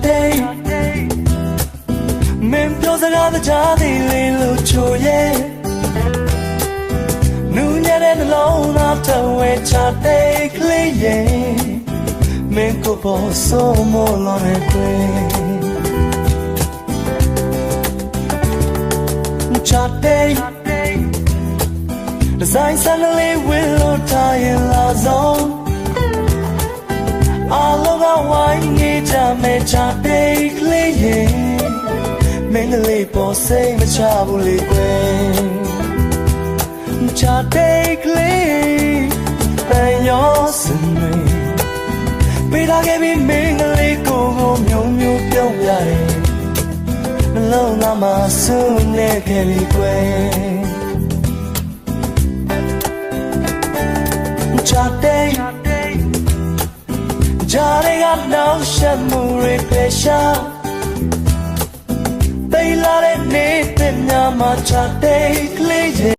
day menပြောစကားကြားသေးလေးလို့ချိုရဲ့နူးညံ့တဲ့နှလုံးသားထဝဲချတဲ့ကလေးရဲ့မင်းကိုပေါ်ဆုံးမလို့နဲ့ကွယ်ချတဲ့ဒီဇိုင်းဆန်လေးဝင်းလို့ထားရင်လာဆုံးအားလုံးကဝိုင်းနေကြမဲ့ချတဲ့ကလေးရဲ့မင်းကလေးပေါ်စိတ်မချဘူးလေကွယ်ချတဲ့ကလေးတန်ရောစင်တွေပေးလာခဲ့ပြီးမင်းကလေးကိုမျိုးမျိုးပြုံးရတယ်နှလုံးသားမှာဆုနေခဲ့ပြီကွယ်ချတဲ့ဂျာရီကနောက်ဆက်မှုတွေပဲရှာပေးလာတဲ့နေ့တည်းများမှာချတဲ့